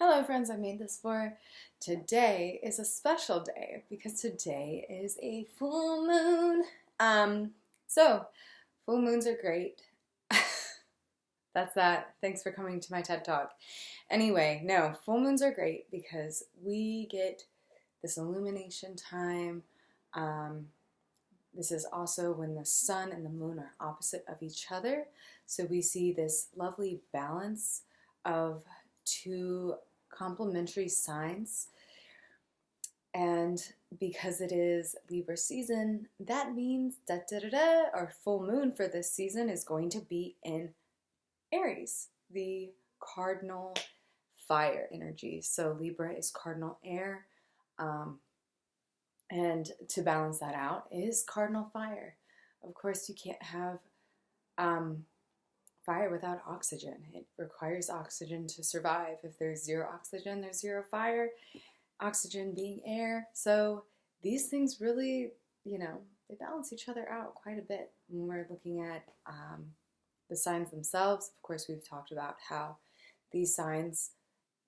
Hello friends, I made this for. Today is a special day because today is a full moon. So full moons are great. That's that. Thanks for coming to my TED Talk. Anyway, no, full moons are great because we get this illumination time. Um, this is also when the sun and the moon are opposite of each other. So we see this lovely balance of two complementary signs. And because it is Libra season, that means our full moon for this season is going to be in Aries, the cardinal fire energy. So Libra is cardinal air. And to balance that out is cardinal fire. Of course, you can't have fire without oxygen. It requires oxygen to survive. If there's zero oxygen, there's zero fire. Oxygen being air. So these things really, they balance each other out quite a bit when we're looking at the signs themselves. Of course, we've talked about how these signs,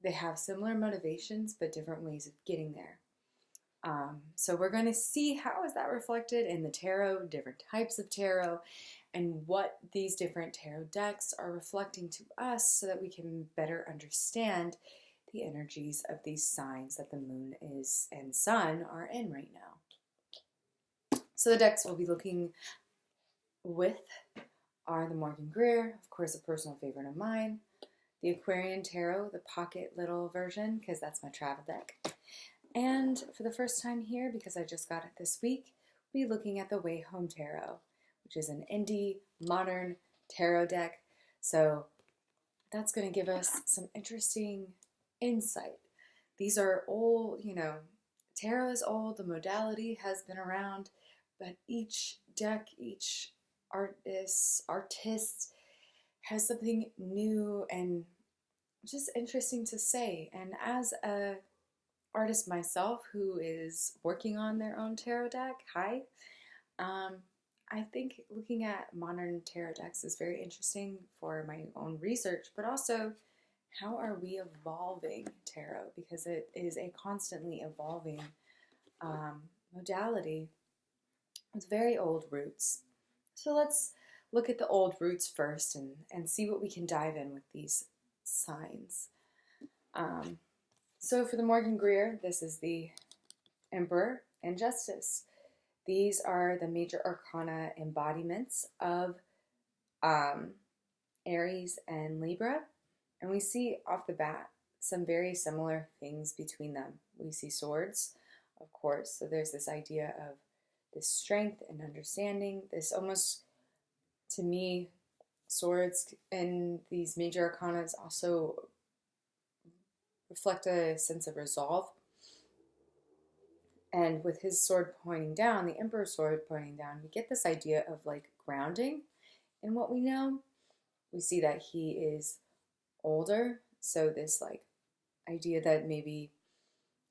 they have similar motivations, but different ways of getting there. So we're going to see how is that reflected in the tarot, different types of tarot, and what these different tarot decks are reflecting to us so that we can better understand the energies of these signs that the moon is and sun are in right now. So the decks we'll be looking with are the Morgan Greer, of course a personal favorite of mine, the Aquarian Tarot, the pocket little version, because that's my travel deck. And for the first time here, because I just got it this week, we'll be looking at the Way Home Tarot, which is an indie, modern tarot deck. So that's going to give us some interesting insight. These are old, tarot is old, the modality has been around, but each deck, each artist has something new and just interesting to say. And as a artist myself who is working on their own tarot deck, I think looking at modern tarot decks is very interesting for my own research, but also how are we evolving tarot, because it is a constantly evolving modality with very old roots. So let's look at the old roots first and see what we can dive in with these signs. So for the Morgan Greer, this is the Emperor and Justice. These are the major arcana embodiments of Aries and Libra. And we see off the bat some very similar things between them. We see swords, of course. So there's this idea of this strength and understanding. This almost, to me, swords and these major arcana also reflect a sense of resolve. And with his sword pointing down, the Emperor's sword pointing down, we get this idea of like grounding in what we know. We see that he is older, so this like idea that maybe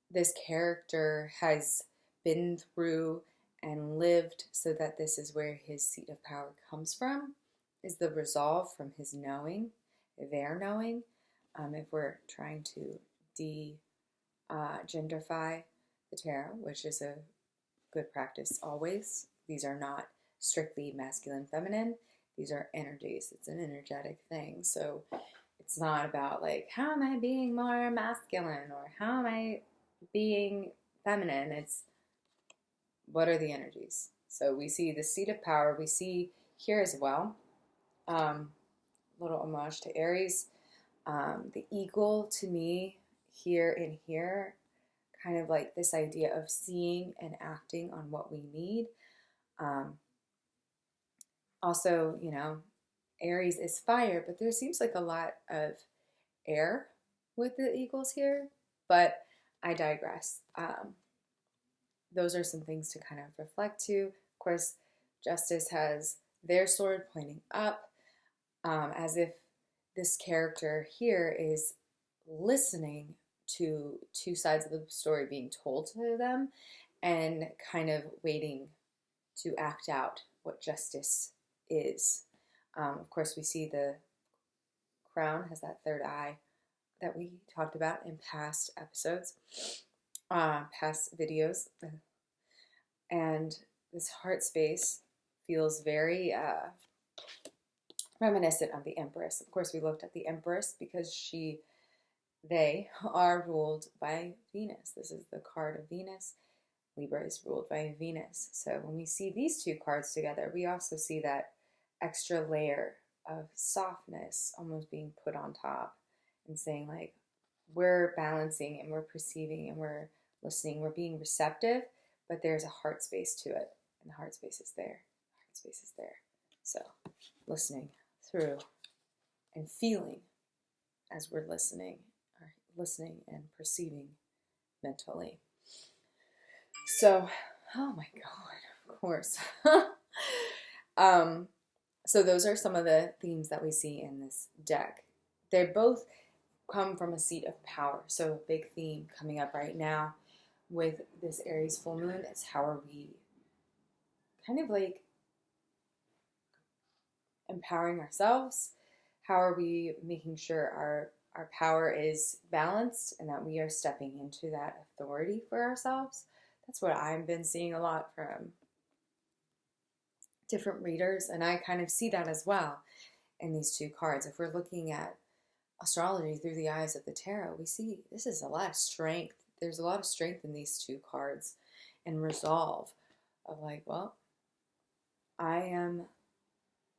this character has been through and lived, so that this is where his seat of power comes from, is the resolve from his knowing, their knowing. If we're trying to genderify the tarot, which is a good practice always. These are not strictly masculine, feminine. These are energies. It's an energetic thing. So it's not about like, how am I being more masculine or how am I being feminine? It's what are the energies? So we see the seat of power. We see here as well, little homage to Aries. The eagle to me here and here, kind of like this idea of seeing and acting on what we need. Also, Aries is fire, but there seems like a lot of air with the eagles here, but I digress. Those are some things to kind of reflect to. Of course, Justice has their sword pointing up, as if this character here is listening to two sides of the story being told to them and kind of waiting to act out what justice is. Of course, we see the crown has that third eye, that we talked about in past episodes, past videos. And this heart space feels very reminiscent of the Empress. Of course, we looked at the Empress because they are ruled by Venus. This is the card of Venus. Libra is ruled by Venus. So when we see these two cards together, we also see that extra layer of softness almost being put on top and saying, like, we're balancing and we're perceiving and we're listening, we're being receptive, but there's a heart space to it, and the heart space is there. Heart space is there. So listening through and feeling as we're listening and perceiving mentally. So, oh my God, of course. So those are some of the themes that we see in this deck. They both come from a seat of power. So a big theme coming up right now with this Aries full moon is how are we kind of like empowering ourselves? How are we making sure our power is balanced and that we are stepping into that authority for ourselves? That's what I've been seeing a lot from different readers, and I kind of see that as well in these two cards. If we're looking at astrology through the eyes of the tarot, we see this is a lot of strength. There's a lot of strength in these two cards and resolve of like, well, I am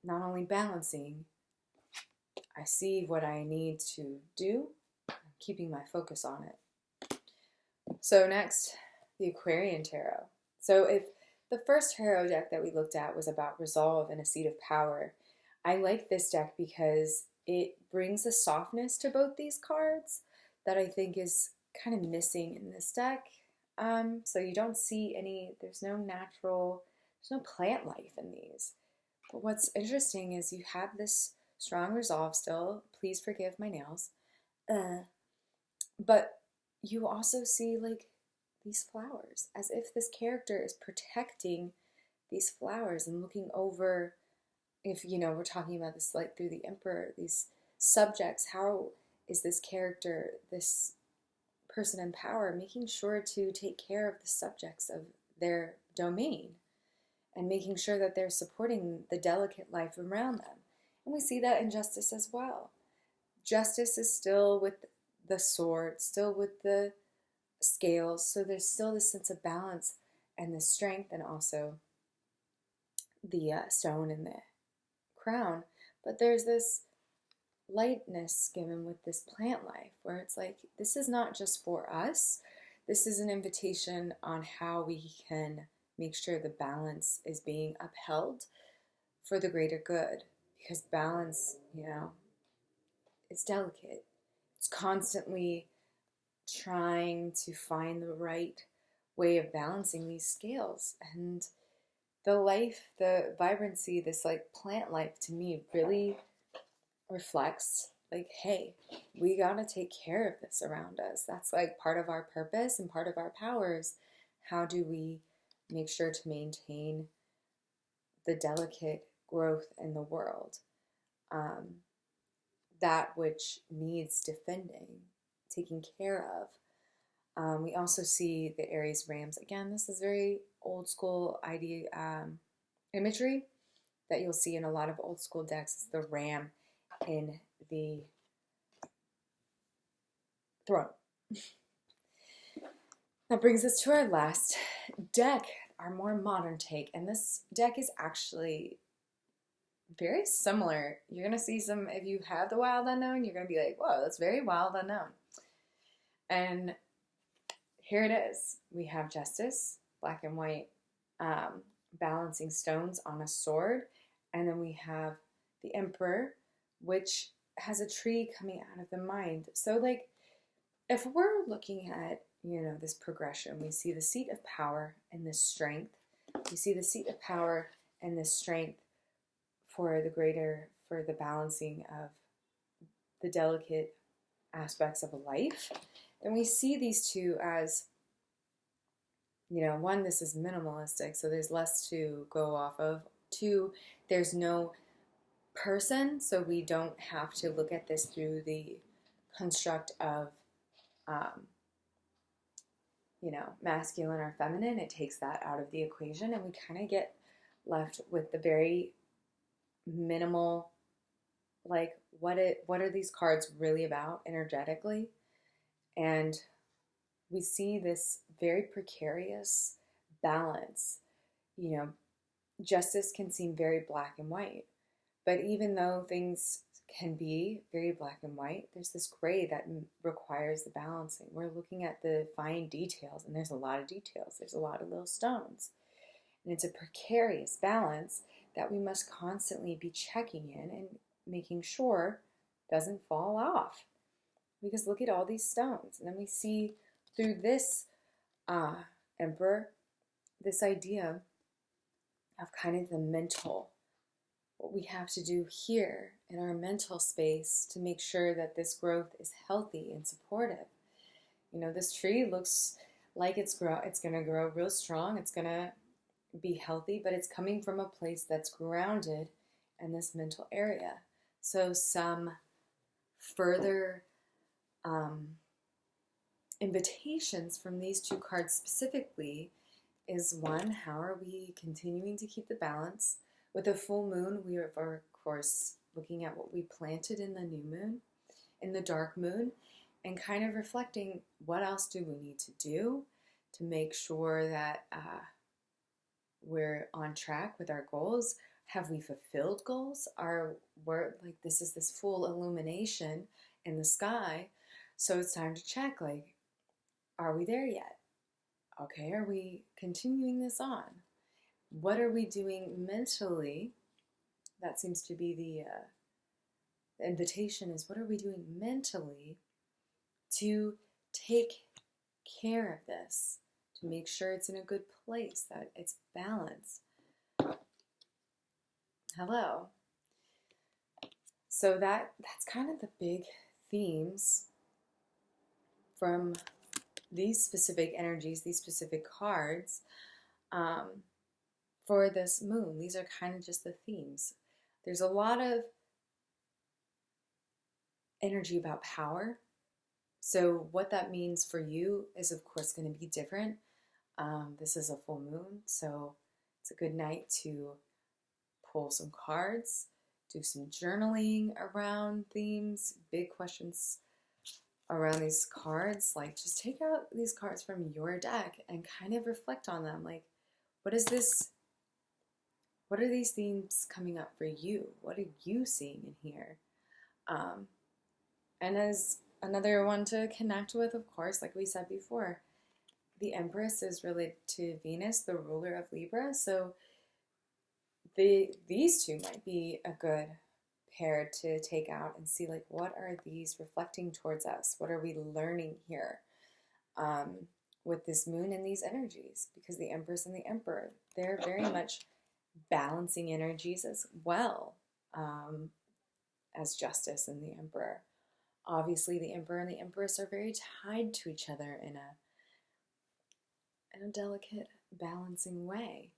not only balancing, I see what I need to do, I'm keeping my focus on it. So next, the Aquarian Tarot. So if the first tarot deck that we looked at was about resolve and a seat of power, I like this deck because it brings a softness to both these cards that I think is kind of missing in this deck. So you don't see there's no plant life in these. But what's interesting is you have this strong resolve still. Please forgive my nails. But you also see like these flowers, as if this character is protecting these flowers and looking over, if we're talking about this like through the Emperor, these subjects, how is this character, this person in power, making sure to take care of the subjects of their domain and making sure that they're supporting the delicate life around them. And we see that in Justice as well. Justice is still with the sword, still with the scales, so there's still this sense of balance and the strength, and also the stone and the crown, but there's this lightness given with this plant life where it's like, this is not just for us, this is an invitation on how we can make sure the balance is being upheld for the greater good, because balance, is delicate. It's constantly trying to find the right way of balancing these scales. And the life, the vibrancy, this like plant life to me really reflects like, hey, we gotta take care of this around us. That's like part of our purpose and part of our powers. How do we make sure to maintain the delicate growth in the world? That which needs defending, taking care of. We also see the Aries rams. Again, this is very old school imagery that you'll see in a lot of old school decks. It's the ram in the throne. That brings us to our last deck, our more modern take. And this deck is actually very similar. You're going to see some, if you have the Wild Unknown, you're going to be like, whoa, that's very Wild Unknown. And here it is. We have Justice, black and white, balancing stones on a sword. And then we have the Emperor, which has a tree coming out of the mind. So like, if we're looking at, this progression, we see the seat of power and this strength. We see the seat of power and this strength for the balancing of the delicate aspects of a life. And we see these two as, one, this is minimalistic, so there's less to go off of. Two, there's no person, so we don't have to look at this through the construct of, um, masculine or feminine. It takes that out of the equation, and we kind of get left with the very minimal, like, what are these cards really about energetically? And we see this very precarious balance. Justice can seem very black and white, but even though things can be very black and white, there's this gray that requires the balancing. We're looking at the fine details, and there's a lot of details. There's a lot of little stones. And it's a precarious balance that we must constantly be checking in and making sure doesn't fall off. Because look at all these stones. And then we see through this Emperor, this idea of kind of the mental, what we have to do here in our mental space to make sure that this growth is healthy and supportive. This tree looks like it's going to grow real strong. It's going to be healthy, but it's coming from a place that's grounded in this mental area. So some further invitations from these two cards specifically is, one, how are we continuing to keep the balance? With a full moon, we are, of course, looking at what we planted in the new moon, in the dark moon, and kind of reflecting what else do we need to do to make sure that we're on track with our goals. Have we fulfilled goals? This is this full illumination in the sky, so it's time to check, are we there yet? Okay, are we continuing this on? What are we doing mentally? That seems to be the invitation, is what are we doing mentally to take care of this, to make sure it's in a good place, that it's balanced. Hello. So that's kind of the big themes from these specific energies, these specific cards, for this moon. These are kind of just the themes. There's a lot of energy about power. So what that means for you is, of course, going to be different. This is a full moon, so it's a good night to pull some cards, do some journaling around themes, big questions around these cards. Just take out these cards from your deck and kind of reflect on them. What is this? What are these themes coming up for you? What are you seeing in here? And as another one to connect with, of course, like we said before, the Empress is related to Venus, the ruler of Libra. So these two might be a good pair to take out and see, what are these reflecting towards us? What are we learning here with this moon and these energies? Because the Empress and the Emperor, they're very much balancing energies as well as Justice and the Emperor. Obviously, the Emperor and the Empress are very tied to each other in a delicate, balancing way.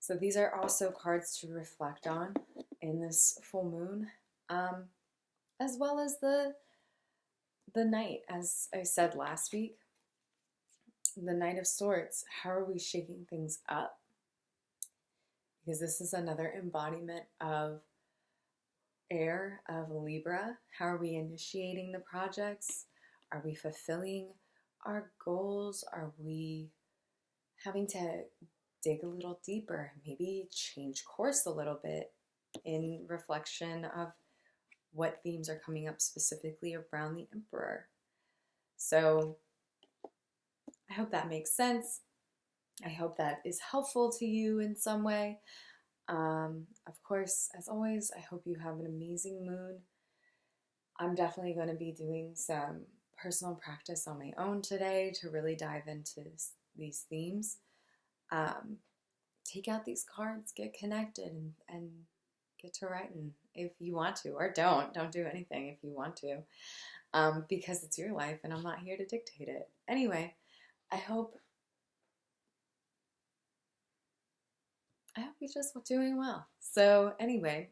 So these are also cards to reflect on in this full moon, as well as the Knight, as I said last week, the Knight of Swords. How are we shaking things up? Because this is another embodiment of air, of Libra. How are we initiating the projects? Are we fulfilling our goals? Are we having to dig a little deeper, maybe change course a little bit in reflection of what themes are coming up specifically around the Emperor? So I hope that makes sense. I hope that is helpful to you in some way. Of course, as always, I hope you have an amazing moon. I'm definitely going to be doing some personal practice on my own today to really dive into these themes. Take out these cards, get connected, and get to writing if you want to, or don't do anything if you want to, because it's your life and I'm not here to dictate it. Anyway, I hope you're just doing well. So anyway,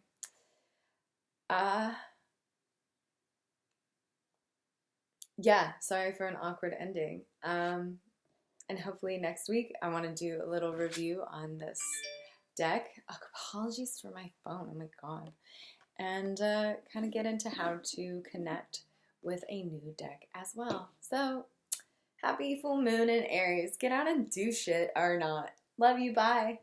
yeah, sorry for an awkward ending. And hopefully next week I want to do a little review on this deck. Oh, apologies for my phone. Oh my god. And kind of get into how to connect with a new deck as well. So, happy full moon in Aries. Get out and do shit or not. Love you. Bye.